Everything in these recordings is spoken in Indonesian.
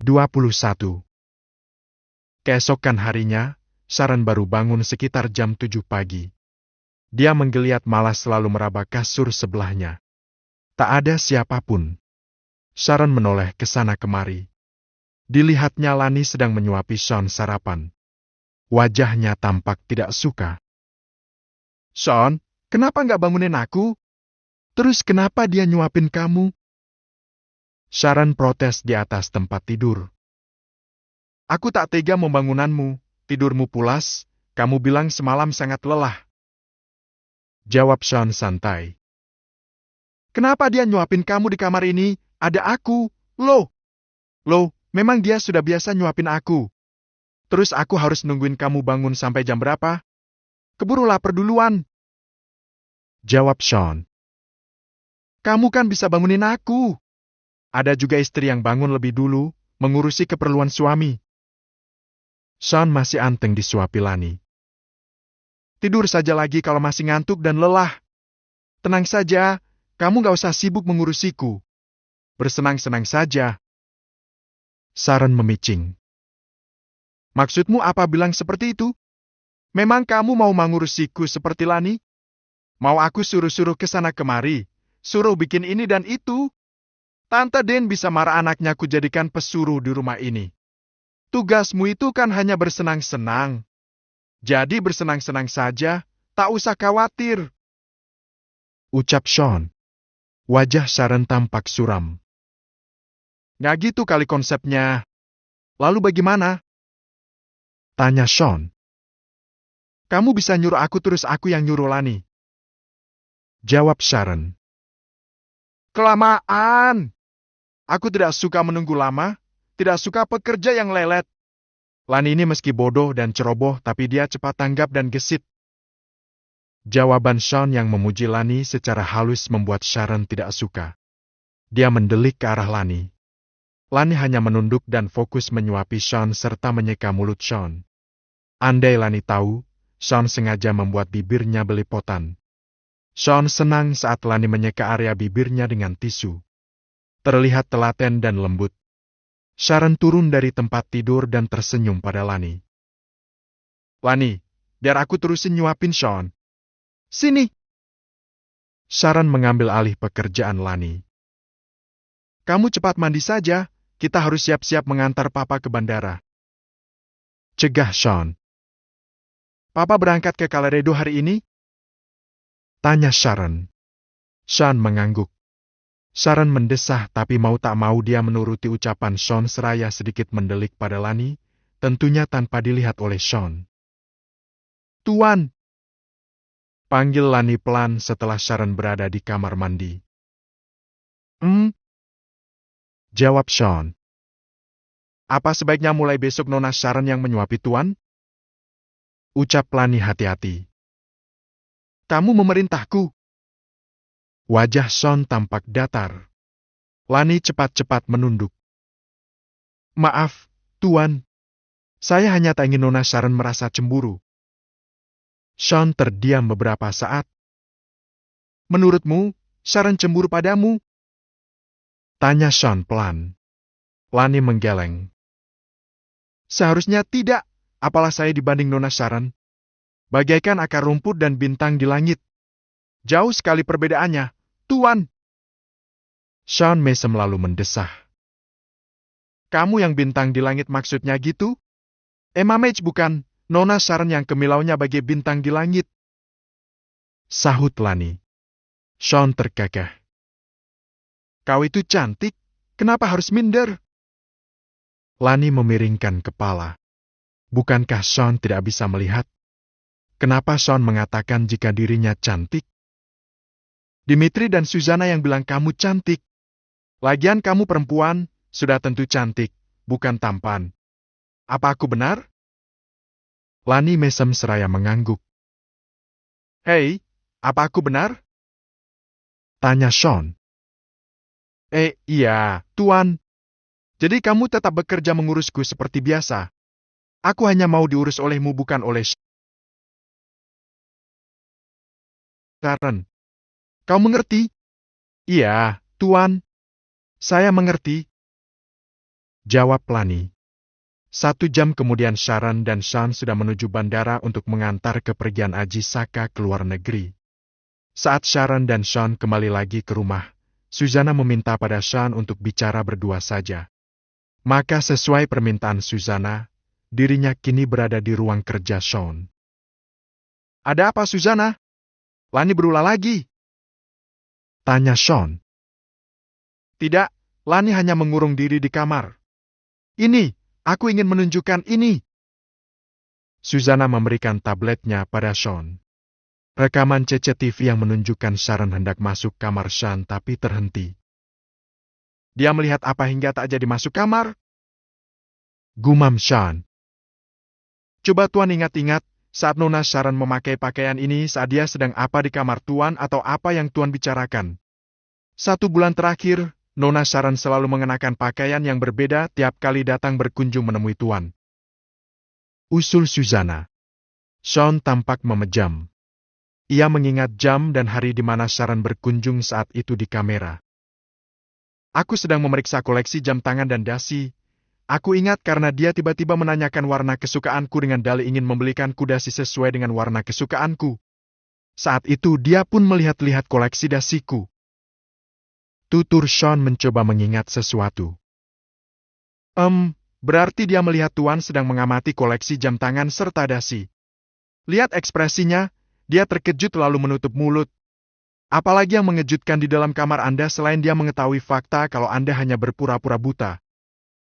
21. Keesokan harinya, Sharon baru bangun sekitar jam 7 pagi. Dia menggeliat malas lalu meraba kasur sebelahnya. Tak ada siapapun. Sharon menoleh ke sana kemari. Dilihatnya Lani sedang menyuapi Sean sarapan. Wajahnya tampak tidak suka. "Sean, kenapa nggak bangunin aku? Terus kenapa dia nyuapin kamu?" Sharon protes di atas tempat tidur. "Aku tak tega membangunanmu. Tidurmu pulas, kamu bilang semalam sangat lelah." Jawab Sean santai. "Kenapa dia nyuapin kamu di kamar ini? Ada aku. Loh, memang dia sudah biasa nyuapin aku. Terus aku harus nungguin kamu bangun sampai jam berapa? Keburu lapar duluan." Jawab Sean. "Kamu kan bisa bangunin aku. Ada juga istri yang bangun lebih dulu, mengurusi keperluan suami." Sean masih anteng disuapi Lani. "Tidur saja lagi kalau masih ngantuk dan lelah. Tenang saja, kamu gak usah sibuk mengurusiku. Bersenang-senang saja." Sharon memicing. "Maksudmu apa bilang seperti itu? Memang kamu mau mengurusiku seperti Lani? Mau aku suruh-suruh ke sana kemari, suruh bikin ini dan itu? Tante Den bisa marah anaknya ku jadikan pesuruh di rumah ini. Tugasmu itu kan hanya bersenang-senang. Jadi bersenang-senang saja, tak usah khawatir." Ucap Sean. Wajah Sharon tampak suram. "Nggak gitu kali konsepnya. Lalu bagaimana?" Tanya Sean. "Kamu bisa nyuruh aku terus aku yang nyuruh Lani." Jawab Sharon. "Kelamaan. Aku tidak suka menunggu lama, tidak suka pekerja yang lelet. Lani ini meski bodoh dan ceroboh, tapi dia cepat tanggap dan gesit." Jawaban Sean yang memuji Lani secara halus membuat Sharon tidak suka. Dia mendelik ke arah Lani. Lani hanya menunduk dan fokus menyuapi Sean serta menyeka mulut Sean. Andai Lani tahu, Sean sengaja membuat bibirnya belepotan. Sean senang saat Lani menyeka area bibirnya dengan tisu. Terlihat telaten dan lembut. Sharon turun dari tempat tidur dan tersenyum pada Lani. "Lani, biar aku terusin nyuapin Sean. Sini." Sharon mengambil alih pekerjaan Lani. "Kamu cepat mandi saja, kita harus siap-siap mengantar Papa ke bandara." Cegah Sean. "Papa berangkat ke Colorado hari ini?" Tanya Sharon. Sean mengangguk. Sharon mendesah tapi mau tak mau dia menuruti ucapan Sean seraya sedikit mendelik pada Lani, tentunya tanpa dilihat oleh Sean. "Tuan!" Panggil Lani pelan setelah Sharon berada di kamar mandi. Jawab Sean. "Apa sebaiknya mulai besok Nona Sharon yang menyuapi Tuan?" Ucap Lani hati-hati. "Kamu memerintahku." Wajah Sean tampak datar. Lani cepat-cepat menunduk. "Maaf, Tuan. Saya hanya tak ingin Nona Sharon merasa cemburu." Sean terdiam beberapa saat. "Menurutmu, Sharon cemburu padamu?" Tanya Sean pelan. Lani menggeleng. "Seharusnya tidak, apalah saya dibanding Nona Sharon. Bagaikan akar rumput dan bintang di langit. Jauh sekali perbedaannya, Tuan." Sean mesem lalu mendesah. "Kamu yang bintang di langit maksudnya gitu? Emma Mage bukan, Nona Sharon yang kemilaunya bagai bintang di langit." Sahut Lani. Sean terkekeh. "Kau itu cantik, kenapa harus minder?" Lani memiringkan kepala. Bukankah Sean tidak bisa melihat? Kenapa Sean mengatakan jika dirinya cantik? "Dimitri dan Susanna yang bilang kamu cantik. Lagian kamu perempuan, sudah tentu cantik, bukan tampan. Apa aku benar?" Lani mesem seraya mengangguk. "Hei, apa aku benar?" Tanya Sean. Iya, Tuan. Jadi kamu tetap bekerja mengurusku seperti biasa. Aku hanya mau diurus olehmu bukan oleh Sharon. Kau mengerti?" "Iya, Tuan. Saya mengerti." Jawab Lani. 1 jam kemudian Sharon dan Sean sudah menuju bandara untuk mengantar kepergian Aji Saka ke luar negeri. Saat Sharon dan Sean kembali lagi ke rumah, Susanna meminta pada Sean untuk bicara berdua saja. Maka sesuai permintaan Susanna, dirinya kini berada di ruang kerja Sean. Ada apa Susanna? Lani berulah lagi? Tanya Sean. Tidak, Lani hanya mengurung diri di kamar. Ini, aku ingin menunjukkan ini. Susanna memberikan tabletnya pada Sean. Rekaman CCTV yang menunjukkan Sharon hendak masuk kamar Sean tapi terhenti. Dia melihat apa hingga tak jadi masuk kamar? Gumam Sean. Coba Tuan ingat-ingat, saat Nona Sharon memakai pakaian ini saat dia sedang apa di kamar Tuan atau apa yang Tuan bicarakan? 1 bulan terakhir, Nona Sharon selalu mengenakan pakaian yang berbeda tiap kali datang berkunjung menemui Tuan. Usul Susanna. Sean tampak memejam. Ia mengingat jam dan hari di mana Sharon berkunjung saat itu di kamera. Aku sedang memeriksa koleksi jam tangan dan dasi. Aku ingat karena dia tiba-tiba menanyakan warna kesukaanku dengan dalih ingin membelikanku dasi sesuai dengan warna kesukaanku. Saat itu dia pun melihat-lihat koleksi dasiku. Tutur Sean mencoba mengingat sesuatu. Berarti dia melihat Tuan sedang mengamati koleksi jam tangan serta dasi. Lihat ekspresinya, dia terkejut lalu menutup mulut. Apalagi yang mengejutkan di dalam kamar Anda selain dia mengetahui fakta kalau Anda hanya berpura-pura buta.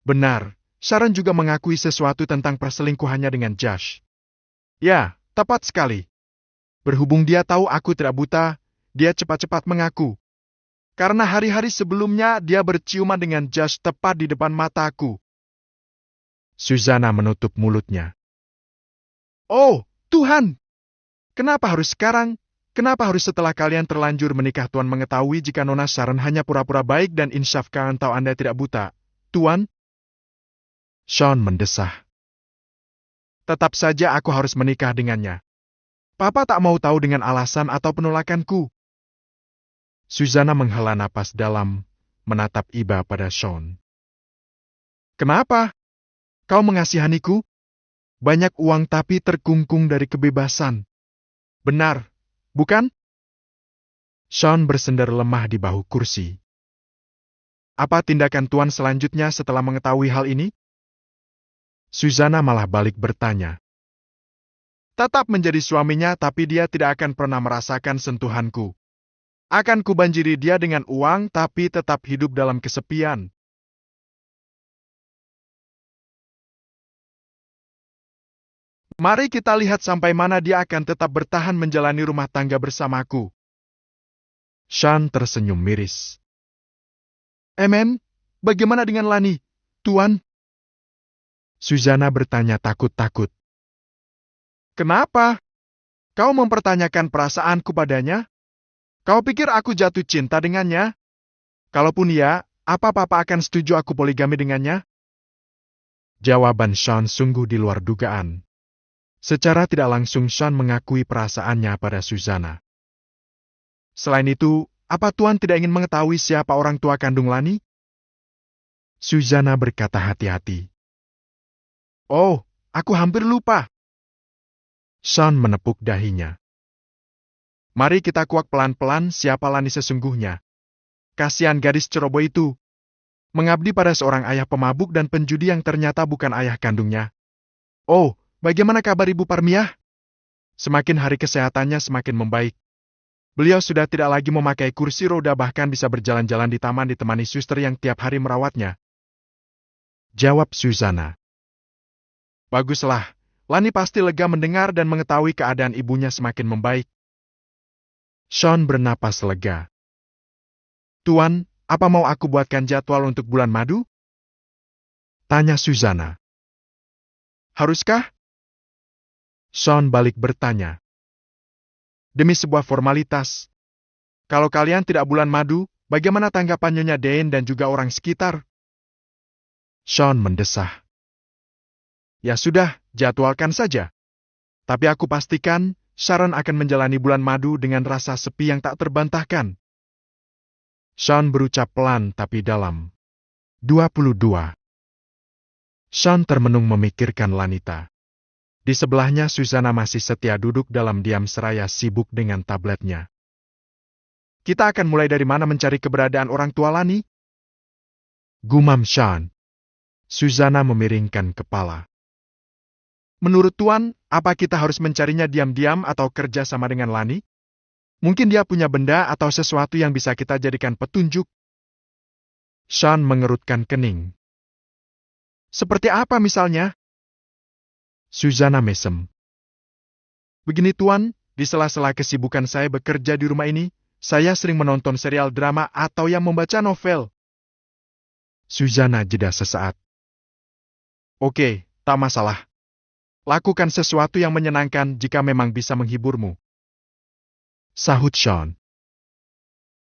Benar, Sharon juga mengakui sesuatu tentang perselingkuhannya dengan Josh. Ya, tepat sekali. Berhubung dia tahu aku tidak buta, dia cepat-cepat mengaku. Karena hari-hari sebelumnya dia berciuman dengan Josh tepat di depan mataku. Susanna menutup mulutnya. Oh, Tuhan! Kenapa harus sekarang? Kenapa harus setelah kalian terlanjur menikah Tuan mengetahui jika Nona Sharon hanya pura-pura baik dan insyafkan tahu Anda tidak buta? Tuan? Sean mendesah. Tetap saja aku harus menikah dengannya. Papa tak mau tahu dengan alasan atau penolakanku. Susanna menghela napas dalam, menatap iba pada Sean. Kenapa? Kau mengasihaniku? Banyak uang tapi terkungkung dari kebebasan. Benar, bukan? Sean bersender lemah di bahu kursi. Apa tindakan Tuan selanjutnya setelah mengetahui hal ini? Susanna malah balik bertanya. Tetap menjadi suaminya tapi dia tidak akan pernah merasakan sentuhanku. Akan kubanjiri dia dengan uang tapi tetap hidup dalam kesepian. Mari kita lihat sampai mana dia akan tetap bertahan menjalani rumah tangga bersamaku. Sean tersenyum miris. Bagaimana dengan Lani, Tuan? Susanna bertanya takut-takut. Kenapa? Kau mempertanyakan perasaanku padanya? Kau pikir aku jatuh cinta dengannya? Kalaupun ya, apa Papa akan setuju aku poligami dengannya? Jawaban Sean sungguh di luar dugaan. Secara tidak langsung Sean mengakui perasaannya pada Susanna. Selain itu, apa Tuan tidak ingin mengetahui siapa orang tua kandung Lani? Susanna berkata hati-hati. Oh, aku hampir lupa. Sean menepuk dahinya. Mari kita kuak pelan-pelan siapa Lani sesungguhnya. Kasihan gadis ceroboh itu. Mengabdi pada seorang ayah pemabuk dan penjudi yang ternyata bukan ayah kandungnya. Oh, bagaimana kabar Ibu Parmiah? Semakin hari kesehatannya semakin membaik. Beliau sudah tidak lagi memakai kursi roda bahkan bisa berjalan-jalan di taman ditemani suster yang tiap hari merawatnya. Jawab Susanna. Baguslah, Lani pasti lega mendengar dan mengetahui keadaan ibunya semakin membaik. Sean bernapas lega. Tuan, apa mau aku buatkan jadwal untuk bulan madu? Tanya Susanna. Haruskah? Sean balik bertanya. Demi sebuah formalitas. Kalau kalian tidak bulan madu, bagaimana tanggapan Nyonya Dane dan juga orang sekitar? Sean mendesah. Ya sudah, jadwalkan saja. Tapi aku pastikan, Sharon akan menjalani bulan madu dengan rasa sepi yang tak terbantahkan. Sean berucap pelan tapi dalam. 22. Sean termenung memikirkan Lanita. Di sebelahnya Susana masih setia duduk dalam diam seraya sibuk dengan tabletnya. Kita akan mulai dari mana mencari keberadaan orang tua Lani? Gumam Sean. Susana memiringkan kepala. Menurut Tuan, apa kita harus mencarinya diam-diam atau kerja sama dengan Lani? Mungkin dia punya benda atau sesuatu yang bisa kita jadikan petunjuk. Sean mengerutkan kening. Seperti apa misalnya? Susana mesem. Begini Tuan, di sela-sela kesibukan saya bekerja di rumah ini, saya sering menonton serial drama atau yang membaca novel. Susana jeda sesaat. Oke, tak masalah. Lakukan sesuatu yang menyenangkan jika memang bisa menghiburmu. Sahut Sean.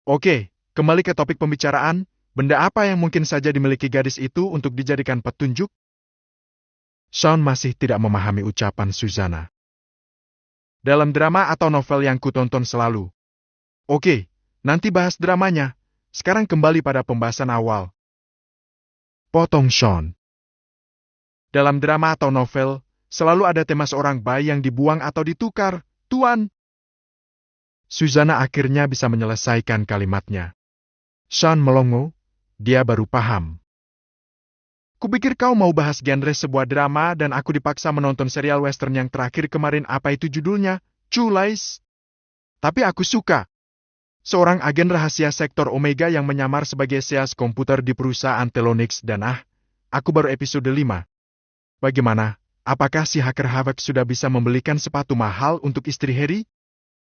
Oke, kembali ke topik pembicaraan, benda apa yang mungkin saja dimiliki gadis itu untuk dijadikan petunjuk? Sean masih tidak memahami ucapan Susana. Dalam drama atau novel yang kutonton selalu. Oke, nanti bahas dramanya. Sekarang kembali pada pembahasan awal. Potong Sean. Dalam drama atau novel, selalu ada tema seorang bayi yang dibuang atau ditukar, Tuan. Susana akhirnya bisa menyelesaikan kalimatnya. Sean melongo, dia baru paham. Kupikir kau mau bahas genre sebuah drama dan aku dipaksa menonton serial western yang terakhir kemarin, apa itu judulnya? True Lies. Tapi aku suka. Seorang agen rahasia sektor Omega yang menyamar sebagai sales komputer di perusahaan Telonix dan aku baru episode 5. Bagaimana? Apakah si hacker Havoc sudah bisa membelikan sepatu mahal untuk istri Harry?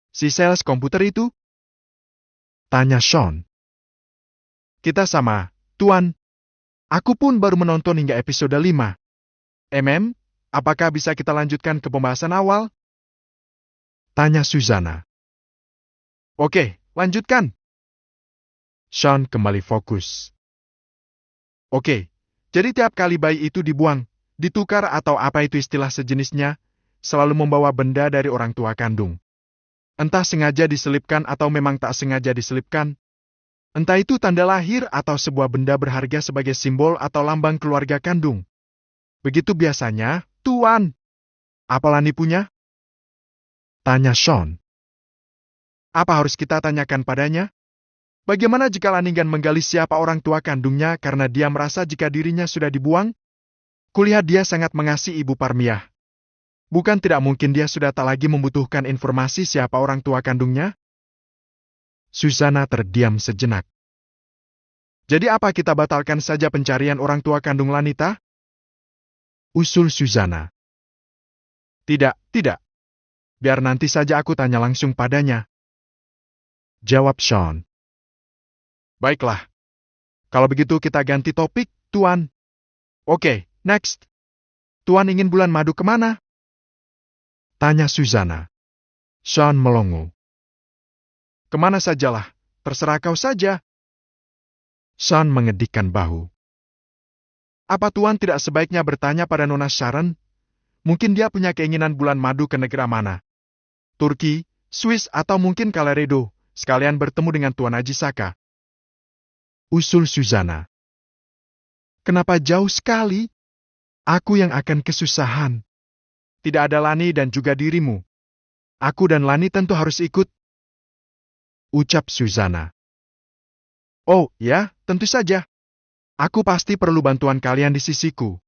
Si sales komputer itu? Tanya Sean. Kita sama, Tuan. Aku pun baru menonton hingga episode 5. Apakah bisa kita lanjutkan ke pembahasan awal? Tanya Susana. Oke, lanjutkan. Sean kembali fokus. Oke, jadi tiap kali bayi itu dibuang, ditukar atau apa itu istilah sejenisnya, selalu membawa benda dari orang tua kandung. Entah sengaja diselipkan atau memang tak sengaja diselipkan. Entah itu tanda lahir atau sebuah benda berharga sebagai simbol atau lambang keluarga kandung. Begitu biasanya, Tuan. Apa Lani punya? Tanya Sean. Apa harus kita tanyakan padanya? Bagaimana jika Lanigan menggali siapa orang tua kandungnya karena dia merasa jika dirinya sudah dibuang? Kulihat dia sangat mengasihi Ibu Parmiah. Bukan tidak mungkin dia sudah tak lagi membutuhkan informasi siapa orang tua kandungnya? Susana terdiam sejenak. Jadi apa kita batalkan saja pencarian orang tua kandung Lanita? Usul Susana. Tidak. Biar nanti saja aku tanya langsung padanya. Jawab Sean. Baiklah. Kalau begitu kita ganti topik, Tuan. Oke, next. Tuan ingin bulan madu kemana? Tanya Susana. Sean melongo. Kemana sajalah, terserah kau saja. Sean mengedikkan bahu. Apa Tuan tidak sebaiknya bertanya pada Nona Sharon? Mungkin dia punya keinginan bulan madu ke negara mana? Turki, Swiss atau mungkin Colorado, sekalian bertemu dengan Tuan Haji Saka. Usul Susana. Kenapa jauh sekali? Aku yang akan kesusahan. Tidak ada Lani dan juga dirimu. Aku dan Lani tentu harus ikut. Ucap Susana. Oh, ya, tentu saja. Aku pasti perlu bantuan kalian di sisiku.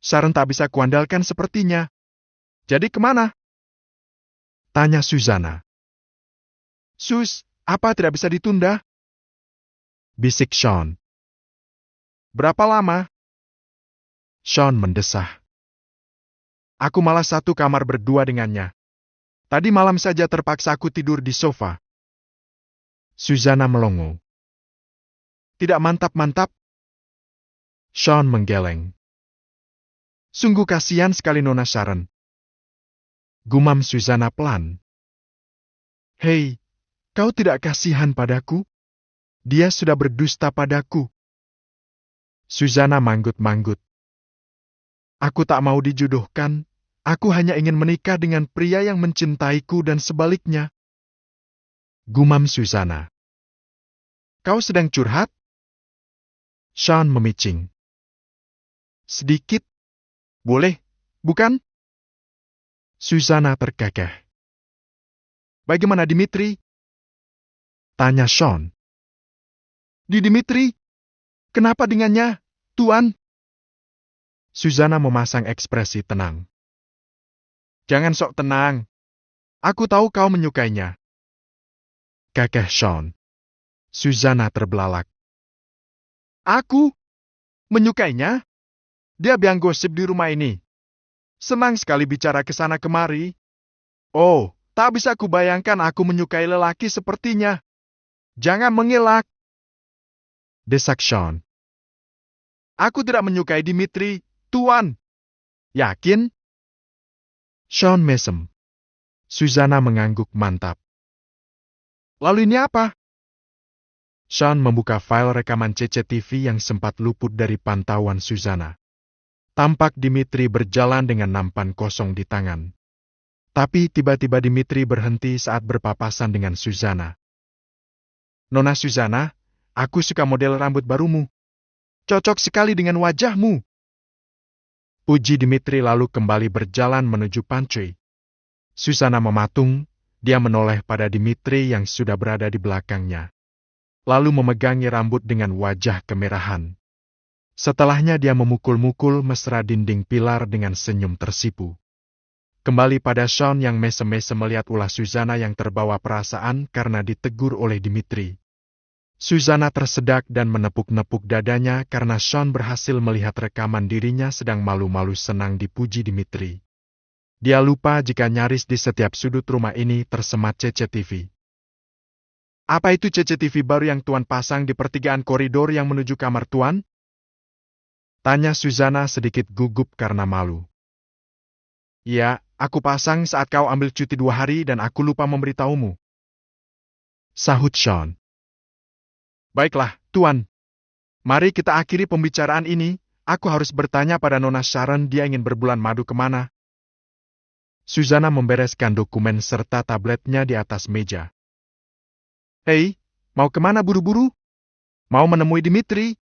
Sharon tak bisa kuandalkan sepertinya. Jadi kemana? Tanya Susana. Sus, apa tidak bisa ditunda? Bisik Sean. Berapa lama? Sean mendesah. Aku malah satu kamar berdua dengannya. Tadi malam saja terpaksa aku tidur di sofa. Susana melongo. Tidak mantap-mantap? Sean menggeleng. Sungguh kasihan sekali Nona Sharon. Gumam Susana pelan. Hei, kau tidak kasihan padaku? Dia sudah berdusta padaku. Susana manggut-manggut. Aku tak mau dijodohkan. Aku hanya ingin menikah dengan pria yang mencintaiku dan sebaliknya. Gumam Susana. Kau sedang curhat? Sean memicing. Sedikit. Boleh, bukan? Susanna terkekeh. Bagaimana Dimitri? Tanya Sean. Di Dimitri? Kenapa dengannya, Tuan? Susanna memasang ekspresi tenang. Jangan sok tenang. Aku tahu kau menyukainya. Kekeh Sean. Susanna terbelalak. Aku? Menyukainya? Dia biang gosip di rumah ini. Senang sekali bicara ke sana kemari. Oh, tak bisa kubayangkan aku menyukai lelaki sepertinya. Jangan mengelak. Desak Sean. Aku tidak menyukai Dimitri, Tuan. Yakin? Sean mesem. Susanna mengangguk mantap. Lalu ini apa? Sean membuka file rekaman CCTV yang sempat luput dari pantauan Susanna. Tampak Dimitri berjalan dengan nampan kosong di tangan. Tapi tiba-tiba Dimitri berhenti saat berpapasan dengan Susanna. Nona Susanna, aku suka model rambut barumu. Cocok sekali dengan wajahmu. Puji Dimitri lalu kembali berjalan menuju pantry. Susanna mematung, dia menoleh pada Dimitri yang sudah berada di belakangnya. Lalu memegangi rambut dengan wajah kemerahan. Setelahnya dia memukul-mukul mesra dinding pilar dengan senyum tersipu. Kembali pada Sean yang mesem-mesem melihat ulah Susanna yang terbawa perasaan karena ditegur oleh Dimitri. Susanna tersedak dan menepuk-nepuk dadanya karena Sean berhasil melihat rekaman dirinya sedang malu-malu senang dipuji Dimitri. Dia lupa jika nyaris di setiap sudut rumah ini tersemat CCTV. Apa itu CCTV baru yang Tuan pasang di pertigaan koridor yang menuju kamar Tuan? Tanya Susanna sedikit gugup karena malu. Ya, aku pasang saat kau ambil cuti 2 hari dan aku lupa memberitahumu. Sahut Sean. Baiklah, Tuan. Mari kita akhiri pembicaraan ini. Aku harus bertanya pada Nona Sharon dia ingin berbulan madu kemana. Susanna membereskan dokumen serta tabletnya di atas meja. Hei, mau kemana buru-buru? Mau menemui Dimitri?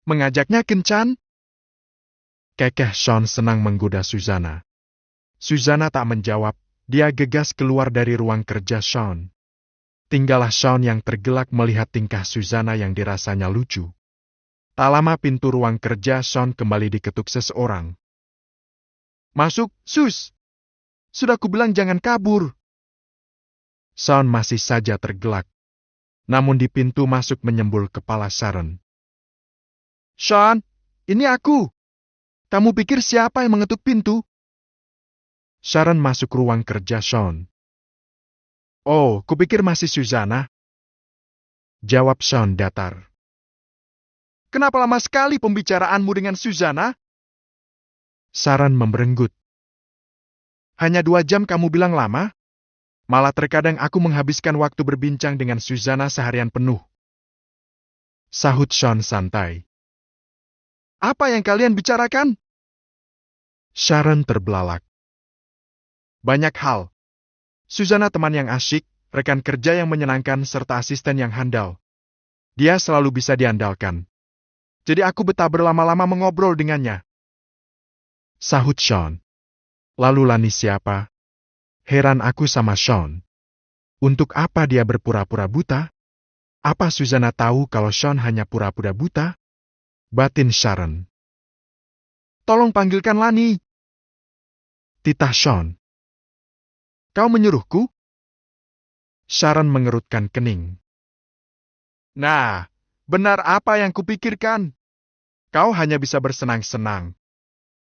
Mengajaknya kencan? Kekeh Sean senang menggoda Susanna. Susanna tak menjawab, dia gegas keluar dari ruang kerja Sean. Tinggallah Sean yang tergelak melihat tingkah Susanna yang dirasanya lucu. Tak lama pintu ruang kerja Sean kembali diketuk seseorang. Masuk, Sus! Sudah kubilang jangan kabur. Sean masih saja tergelak. Namun di pintu masuk menyembul kepala Sharon. Sean, ini aku. Kamu pikir siapa yang mengetuk pintu? Sharon masuk ruang kerja Sean. Oh, kupikir masih Susanna. Jawab Sean datar. Kenapa lama sekali pembicaraanmu dengan Susanna? Sharon memberenggut. Hanya 2 jam kamu bilang lama? Malah terkadang aku menghabiskan waktu berbincang dengan Susanna seharian penuh. Sahut Sean santai. Apa yang kalian bicarakan? Sharon terbelalak. Banyak hal. Susanna teman yang asyik, rekan kerja yang menyenangkan, serta asisten yang handal. Dia selalu bisa diandalkan. Jadi aku betah berlama-lama mengobrol dengannya. Sahut Sean. Lalu Lani siapa? Heran aku sama Sean. Untuk apa dia berpura-pura buta? Apa Susanna tahu kalau Sean hanya pura-pura buta? Batin Sharon. Tolong panggilkan Lani. Titah Sean. Kau menyuruhku? Sharon mengerutkan kening. Nah, benar apa yang kupikirkan. Kau hanya bisa bersenang-senang.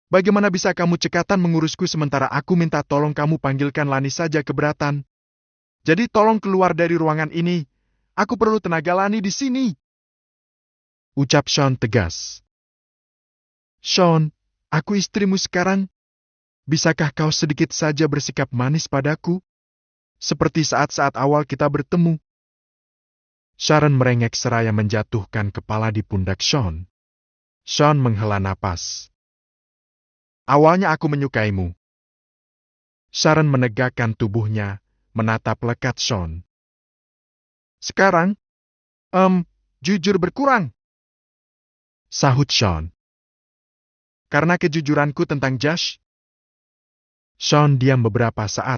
Bagaimana bisa kamu cekatan mengurusku sementara aku minta tolong kamu panggilkan Lani saja keberatan? Jadi tolong keluar dari ruangan ini. Aku perlu tenaga Lani di sini. Ucap Sean tegas. Sean, aku istrimu sekarang. Bisakah kau sedikit saja bersikap manis padaku? Seperti saat-saat awal kita bertemu. Sharon merengek seraya menjatuhkan kepala di pundak Sean. Sean menghela napas. Awalnya aku menyukaimu. Sharon menegakkan tubuhnya, menatap lekat Sean. Sekarang, jujur berkurang. Sahut Sean. Karena kejujuranku tentang Josh? Sean diam beberapa saat.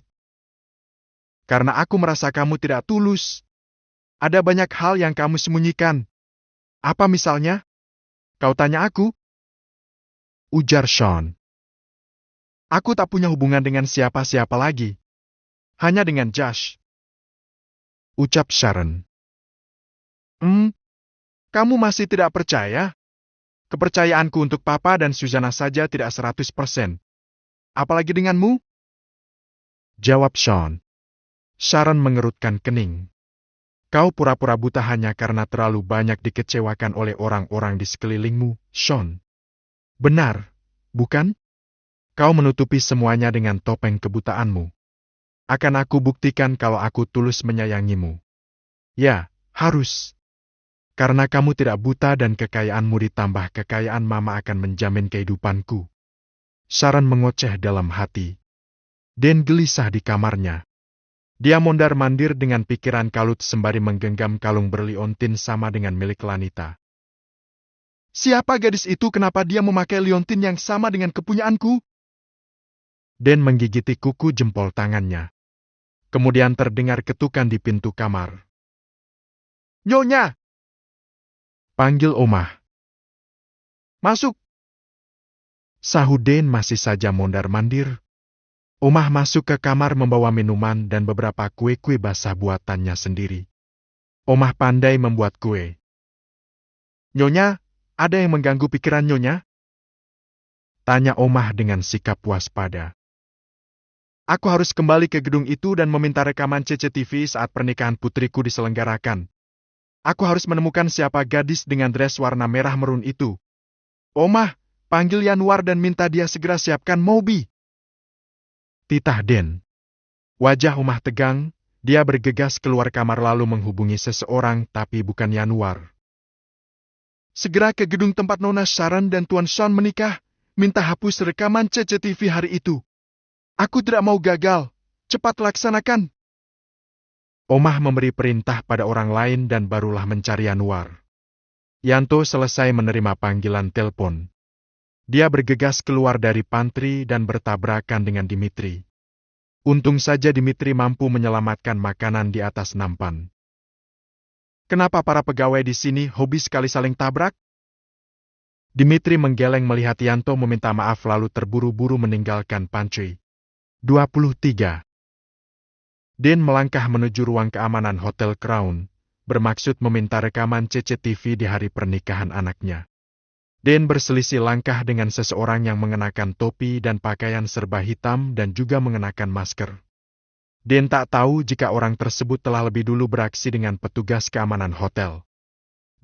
Karena aku merasa kamu tidak tulus. Ada banyak hal yang kamu sembunyikan. Apa misalnya? Kau tanya aku? Ujar Sean. Aku tak punya hubungan dengan siapa-siapa lagi. Hanya dengan Josh. Ucap Sharon. Kamu masih tidak percaya? Kepercayaanku untuk Papa dan Susanna saja tidak 100%. Apalagi denganmu? Jawab Sean. Sharon mengerutkan kening. Kau pura-pura buta hanya karena terlalu banyak dikecewakan oleh orang-orang di sekelilingmu, Sean. Benar, bukan? Kau menutupi semuanya dengan topeng kebutaanmu. Akan aku buktikan kalau aku tulus menyayangimu. Ya, harus. Karena kamu tidak buta dan kekayaanmu ditambah kekayaan Mama akan menjamin kehidupanku. Sharon mengoceh dalam hati. Dan gelisah di kamarnya. Dia mondar-mandir dengan pikiran kalut sembari menggenggam kalung berliontin sama dengan milik Lanita. Siapa gadis itu, kenapa dia memakai liontin yang sama dengan kepunyaanku? Dan menggigiti kuku jempol tangannya. Kemudian terdengar ketukan di pintu kamar. Nyonya! Panggil Omah. Masuk! Sahut Den masih saja mondar-mandir. Omah masuk ke kamar membawa minuman dan beberapa kue-kue basah buatannya sendiri. Omah pandai membuat kue. Nyonya, ada yang mengganggu pikiran Nyonya? Tanya Omah dengan sikap waspada. Aku harus kembali ke gedung itu dan meminta rekaman CCTV saat pernikahan putriku diselenggarakan. Aku harus menemukan siapa gadis dengan dress warna merah merun itu. Omah, panggil Yanuar dan minta dia segera siapkan mobil. Titah Den. Wajah Omah tegang, dia bergegas keluar kamar lalu menghubungi seseorang tapi bukan Yanuar. Segera ke gedung tempat Nona Sharon dan Tuan Sean menikah, minta hapus rekaman CCTV hari itu. Aku tidak mau gagal, cepat laksanakan. Omah memberi perintah pada orang lain dan barulah mencari Yanuar. Yanto selesai menerima panggilan telepon. Dia bergegas keluar dari pantry dan bertabrakan dengan Dimitri. Untung saja Dimitri mampu menyelamatkan makanan di atas nampan. Kenapa para pegawai di sini hobi sekali saling tabrak? Dimitri menggeleng melihat Yanto meminta maaf lalu terburu-buru meninggalkan pantry. 23. Den melangkah menuju ruang keamanan Hotel Crown, bermaksud meminta rekaman CCTV di hari pernikahan anaknya. Den berselisih langkah dengan seseorang yang mengenakan topi dan pakaian serba hitam dan juga mengenakan masker. Den tak tahu jika orang tersebut telah lebih dulu beraksi dengan petugas keamanan hotel.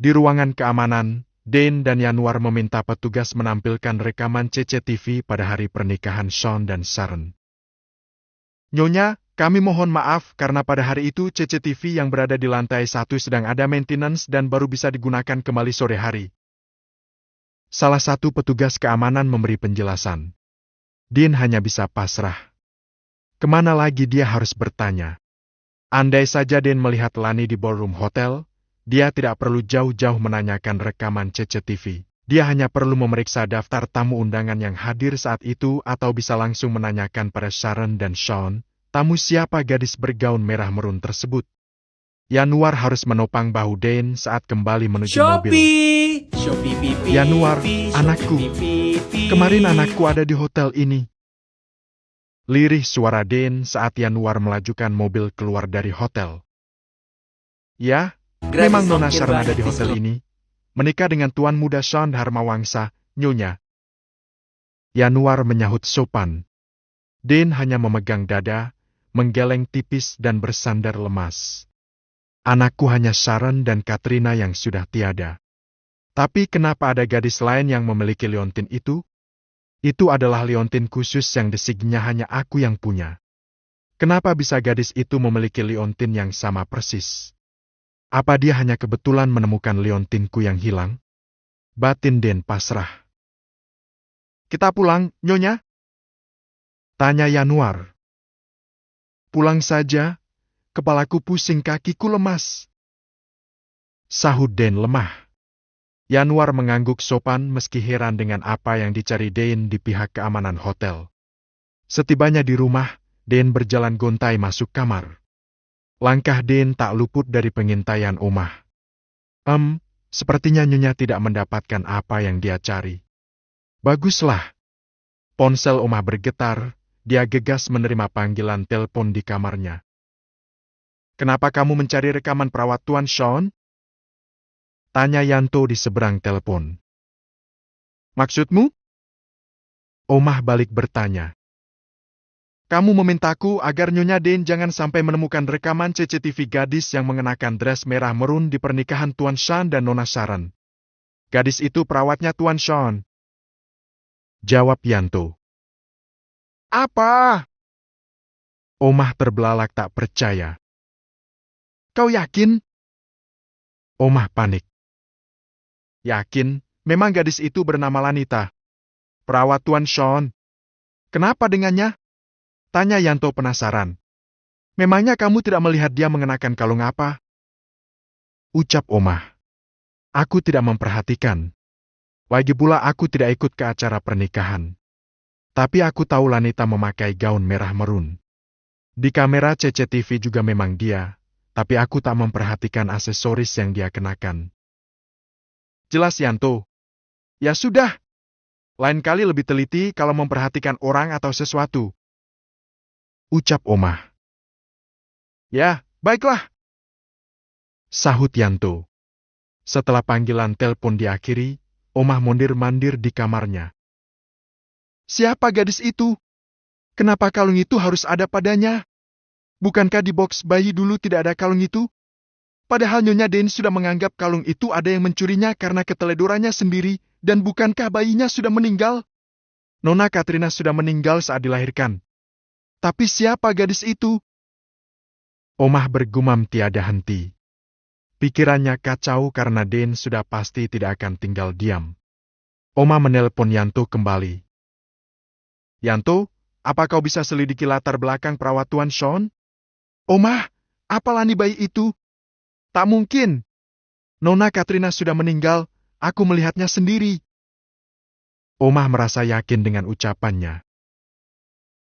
Di ruangan keamanan, Den dan Yanuar meminta petugas menampilkan rekaman CCTV pada hari pernikahan Sean dan Sharon. Nyonya, kami mohon maaf karena pada hari itu CCTV yang berada di lantai 1 sedang ada maintenance dan baru bisa digunakan kembali sore hari. Salah satu petugas keamanan memberi penjelasan. Din hanya bisa pasrah. Kemana lagi dia harus bertanya? Andai saja Den melihat Lani di ballroom hotel, dia tidak perlu jauh-jauh menanyakan rekaman CCTV. Dia hanya perlu memeriksa daftar tamu undangan yang hadir saat itu atau bisa langsung menanyakan pada Sharon dan Sean, tamu siapa gadis bergaun merah merun tersebut. Yanuar harus menopang bahu Den saat kembali menuju mobil. Yanuar, anakku. Kemarin anakku ada di hotel ini. Lirih suara Den saat Yanuar melajukan mobil keluar dari hotel. Ya, memang Nona Sharon ada di hotel ini. Menikah dengan Tuan Muda Sean Dharmawangsa, Nyonya. Yanuar menyahut sopan. Den hanya memegang dada, menggeleng tipis dan bersandar lemas. Anakku hanya Sharon dan Katrina yang sudah tiada. Tapi kenapa ada gadis lain yang memiliki liontin itu? Itu adalah liontin khusus yang designya hanya aku yang punya. Kenapa bisa gadis itu memiliki liontin yang sama persis? Apa dia hanya kebetulan menemukan liontinku yang hilang? Batin Den pasrah. Kita pulang, Nyonya? Tanya Yanuar. Pulang saja. Kepalaku pusing, kakiku lemas. Sahut Den lemah. Yanuar mengangguk sopan meski heran dengan apa yang dicari Dane di pihak keamanan hotel. Setibanya di rumah, Dane berjalan gontai masuk kamar. Langkah Dane tak luput dari pengintaian Omah. Sepertinya Nyonya tidak mendapatkan apa yang dia cari. Baguslah. Ponsel Omah bergetar, dia gegas menerima panggilan telepon di kamarnya. Kenapa kamu mencari rekaman perawat Tuan Sean? Tanya Yanto di seberang telepon. Maksudmu? Omah balik bertanya. Kamu memintaku agar Nyonya Dane jangan sampai menemukan rekaman CCTV gadis yang mengenakan dress merah merun di pernikahan Tuan Sean dan Nona Sharon. Gadis itu perawatnya Tuan Sean. Jawab Yanto. Apa? Omah terbelalak tak percaya. Kau yakin? Omah panik. Yakin, memang gadis itu bernama Lanita. Perawat Tuan Sean. Kenapa dengannya? Tanya Yanto penasaran. Memangnya kamu tidak melihat dia mengenakan kalung apa? Ucap Omah. Aku tidak memperhatikan. Lagi pula aku tidak ikut ke acara pernikahan. Tapi aku tahu Lanita memakai gaun merah merun. Di kamera CCTV juga memang dia, tapi aku tak memperhatikan aksesoris yang dia kenakan. Jelas Yanto. Ya sudah. Lain kali lebih teliti kalau memperhatikan orang atau sesuatu. Ucap Omah. Ya, baiklah. Sahut Yanto. Setelah panggilan telepon diakhiri, Omah mondar-mandir di kamarnya. Siapa gadis itu? Kenapa kalung itu harus ada padanya? Bukankah di box bayi dulu tidak ada kalung itu? Padahal Nyonya Dane sudah menganggap kalung itu ada yang mencurinya karena keteledorannya sendiri, dan bukankah bayinya sudah meninggal? Nona Katrina sudah meninggal saat dilahirkan. Tapi siapa gadis itu? Omah bergumam tiada henti. Pikirannya kacau karena Dane sudah pasti tidak akan tinggal diam. Omah menelpon Yanto kembali. Yanto, apa kau bisa selidiki latar belakang perawat Tuan Sean? Omah, apa Lani bayi itu? Tak mungkin. Nona Katrina sudah meninggal, aku melihatnya sendiri. Omah merasa yakin dengan ucapannya.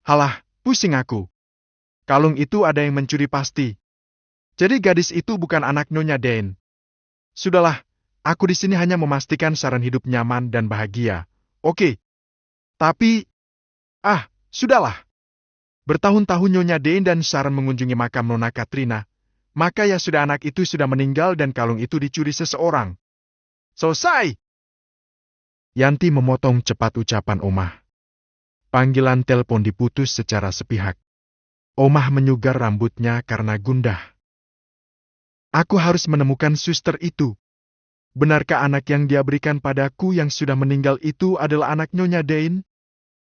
Halah, pusing aku. Kalung itu ada yang mencuri pasti. Jadi gadis itu bukan anak Nyonya Dane. Sudahlah, aku di sini hanya memastikan Sharon hidup nyaman dan bahagia. Oke. Tapi, sudahlah. Bertahun-tahun Nyonya Dane dan Sharon mengunjungi makam Nona Katrina. Maka ya sudah anak itu sudah meninggal dan kalung itu dicuri seseorang. Selesai! Yanti memotong cepat ucapan Omah. Panggilan telepon diputus secara sepihak. Omah menyugar rambutnya karena gundah. Aku harus menemukan suster itu. Benarkah anak yang dia berikan padaku yang sudah meninggal itu adalah anak Nyonya Dane?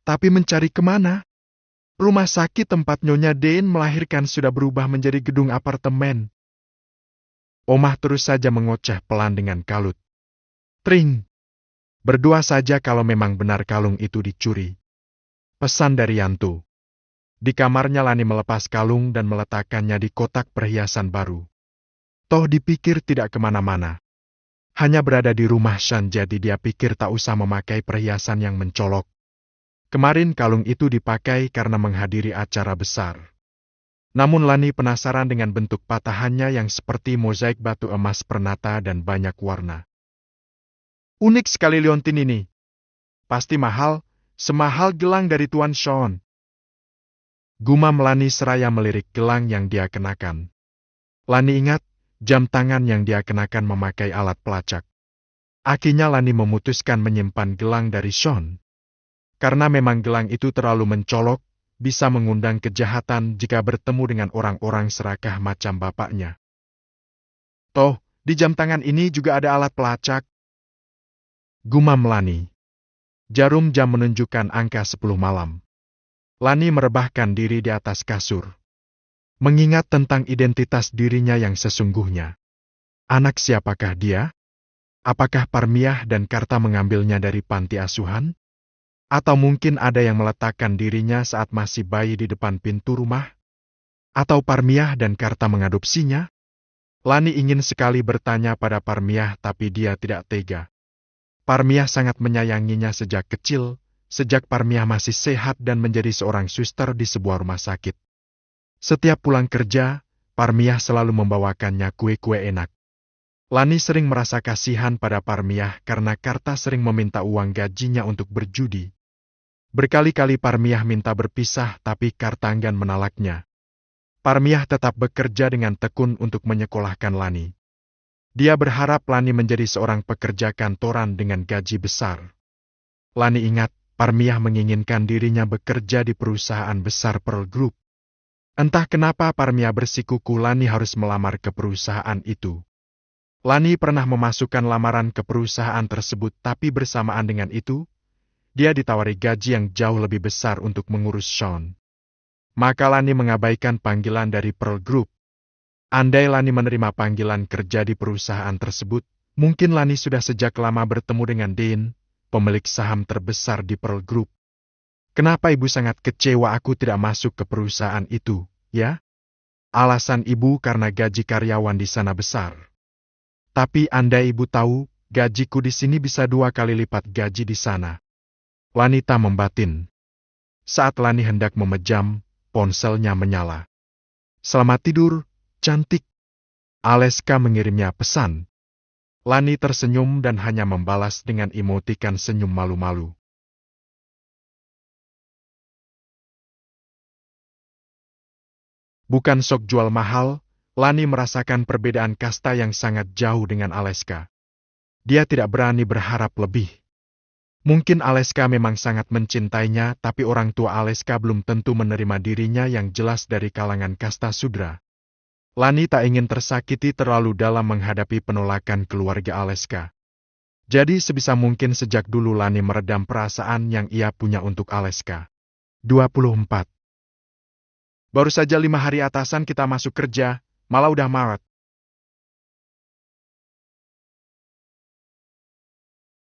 Tapi mencari kemana? Rumah sakit tempat Nyonya Dane melahirkan sudah berubah menjadi gedung apartemen. Omah terus saja mengoceh pelan dengan kalut. Tring! Berdua saja kalau memang benar kalung itu dicuri. Pesan dari Yanto. Di kamarnya Lani melepas kalung dan meletakkannya di kotak perhiasan baru. Toh dipikir tidak kemana-mana. Hanya berada di rumah Shan jadi dia pikir tak usah memakai perhiasan yang mencolok. Kemarin kalung itu dipakai karena menghadiri acara besar. Namun Lani penasaran dengan bentuk patahannya yang seperti mozaik batu emas permata dan banyak warna. Unik sekali liontin ini. Pasti mahal, semahal gelang dari Tuan Sean. Gumam Lani seraya melirik gelang yang dia kenakan. Lani ingat, jam tangan yang dia kenakan memakai alat pelacak. Akhirnya Lani memutuskan menyimpan gelang dari Sean. Karena memang gelang itu terlalu mencolok, bisa mengundang kejahatan jika bertemu dengan orang-orang serakah macam bapaknya. Toh, di jam tangan ini juga ada alat pelacak. Gumam Lani. Jarum jam menunjukkan angka 10 malam. Lani merebahkan diri di atas kasur. Mengingat tentang identitas dirinya yang sesungguhnya. Anak siapakah dia? Apakah Parmiah dan Karta mengambilnya dari panti asuhan? Atau mungkin ada yang meletakkan dirinya saat masih bayi di depan pintu rumah? Atau Parmiah dan Karta mengadopsinya? Lani ingin sekali bertanya pada Parmiah tapi dia tidak tega. Parmiah sangat menyayanginya sejak kecil, sejak Parmiah masih sehat dan menjadi seorang suster di sebuah rumah sakit. Setiap pulang kerja, Parmiah selalu membawakannya kue-kue enak. Lani sering merasa kasihan pada Parmiah karena Karta sering meminta uang gajinya untuk berjudi. Berkali-kali Parmiah minta berpisah tapi Karta enggan menolaknya. Parmiah tetap bekerja dengan tekun untuk menyekolahkan Lani. Dia berharap Lani menjadi seorang pekerja kantoran dengan gaji besar. Lani ingat, Parmiah menginginkan dirinya bekerja di perusahaan besar Pearl Group. Entah kenapa Parmiah bersikuku Lani harus melamar ke perusahaan itu. Lani pernah memasukkan lamaran ke perusahaan tersebut tapi bersamaan dengan itu, dia ditawari gaji yang jauh lebih besar untuk mengurus Sean. Maka Lani mengabaikan panggilan dari Pearl Group. Andai Lani menerima panggilan kerja di perusahaan tersebut, mungkin Lani sudah sejak lama bertemu dengan Dean, pemilik saham terbesar di Pearl Group. Kenapa ibu sangat kecewa aku tidak masuk ke perusahaan itu, ya? Alasan ibu karena gaji karyawan di sana besar. Tapi andai ibu tahu, gajiku di sini bisa 2 kali lipat gaji di sana. Wanita membatin. Saat Lani hendak memejam, ponselnya menyala. Selamat tidur, cantik. Aleska mengirimnya pesan. Lani tersenyum dan hanya membalas dengan emotikan senyum malu-malu. Bukan sok jual mahal, Lani merasakan perbedaan kasta yang sangat jauh dengan Aleska. Dia tidak berani berharap lebih. Mungkin Aleska memang sangat mencintainya, tapi orang tua Aleska belum tentu menerima dirinya yang jelas dari kalangan kasta sudra. Lani tak ingin tersakiti terlalu dalam menghadapi penolakan keluarga Aleska. Jadi sebisa mungkin sejak dulu Lani meredam perasaan yang ia punya untuk Aleska. 24. Baru saja 5 hari atasan kita masuk kerja, malah udah Maret.